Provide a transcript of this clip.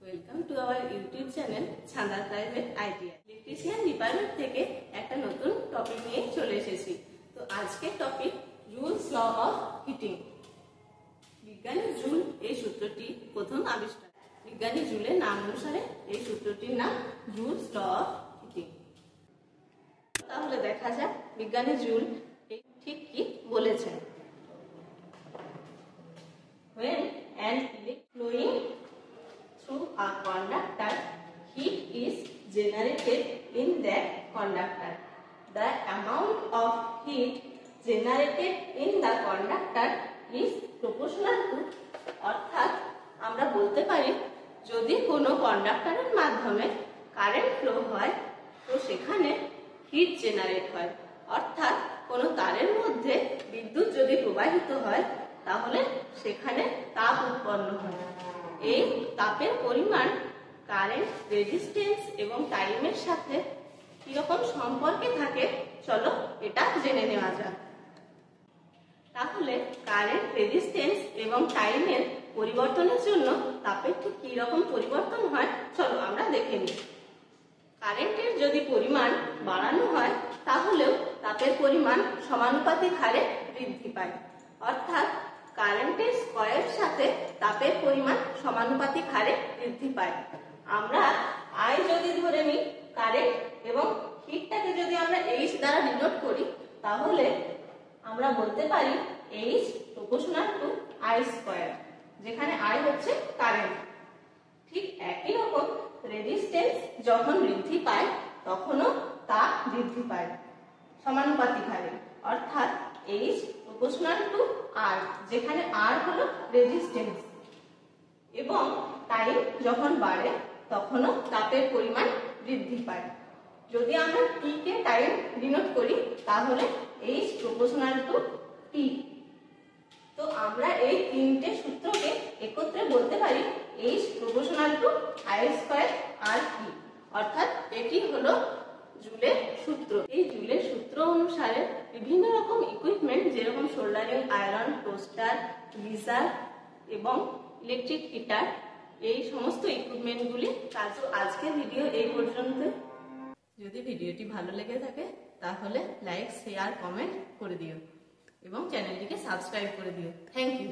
Welcome to our YouTube channel ছান্দা private idea. Electrician department থেকে একটা নতুন টপিক নিয়ে চলে এসেছি। তো আজকের topic Joule's law of heating. বিজ্ঞানী জুল এই সূত্রটি প্রথম আবিষ্কার। বিজ্ঞানী জুলের নাম অনুসারে এই সূত্রটির নাম জুলস ল অফ হিটিং। তাহলে দেখা যাক বিজ্ঞানী জুল ঠিক কি বলেছেন। When an electron flowing through a conductor, heat is generated in that conductor. The amount of heat generated in the conductor is proportional to, অর্থাৎ আমরা বলতে পারি যদি কোনো কন্ডাক্টরের মাধ্যমে কারেন্ট ফ্লো হয় তো সেখানে হিট জেনারেট হয়, অর্থাৎ কোনো তারের মধ্যে বিদ্যুৎ যদি প্রবাহিত হয় তাহলে সেখানে তাপ উৎপন্ন হয়। এই তাপের পরিমাণ কারেন্ট, রেজিস্ট্যান্স এবং টাইমের সাথে কিরকম সম্পর্কে থাকে চলো এটা জেনে নেওয়া যাক। তাহলে কারেন্ট, রেজিস্ট্যান্স এবং টাইমের পরিবর্তনের জন্য তাপের ঠিক কি রকম পরিবর্তন হয় চলো আমরা দেখে নিই। কারেন্টের যদি পরিমাণ বাড়ানো হয় তাহলেও তাপের পরিমাণ সমানুপাতিক হারে বৃদ্ধি পায়, অর্থাৎ কারেন্টের স্কয়ারের সাথে তাপের পরিমাণ সমানুপাতিক হারে বৃদ্ধি পায়। আমরা আই যদি ধরে নিই কারেন্ট এবং হিটটাকে যদি আমরা এইচ দ্বারা ডিনোট করি তাহলে আমরা বলতে পারি H proportional to I square, যেখানে আই হচ্ছে কারেন্ট। ঠিক একই রকম রেজিস্ট্যান্স যখন বৃদ্ধি পায় তখনও তাপ বৃদ্ধি পায় সমানুপাতিক হারে, অর্থাৎ এইচ প্রপোর্শনাল টু আর, যেখানে আর হলো রেজিস্ট্যান্স। এবং টাইম যখন বাড়ে তখনও তাপের পরিমাণ বৃদ্ধি পায়। যদি আমরা টি কে টাইম ডিনোট করি তাহলে এইচ প্রপোর্শনাল টু টি। তো আমরা এই তিনটে সূত্রকে একত্রে বলতে পারি H proportional to I square R T, অর্থাৎ এটি হলো জুলের সূত্র। এই জুলের সূত্র অনুসারে বিভিন্ন রকম ইকুইপমেন্ট যেরকম সোল্ডারিং আয়রন, টোস্টার, গিজার এবং ইলেকট্রিক হিটার, এই সমস্ত ইকুইপমেন্টগুলি কাজও। আজকের ভিডিও এই পর্যন্ত। যদি ভিডিওটি ভালো লেগে থাকে তাহলে লাইক, শেয়ার, কমেন্ট করে দিও এবং চ্যানেলটিকে সাবস্ক্রাইব করে দিও। Thank you.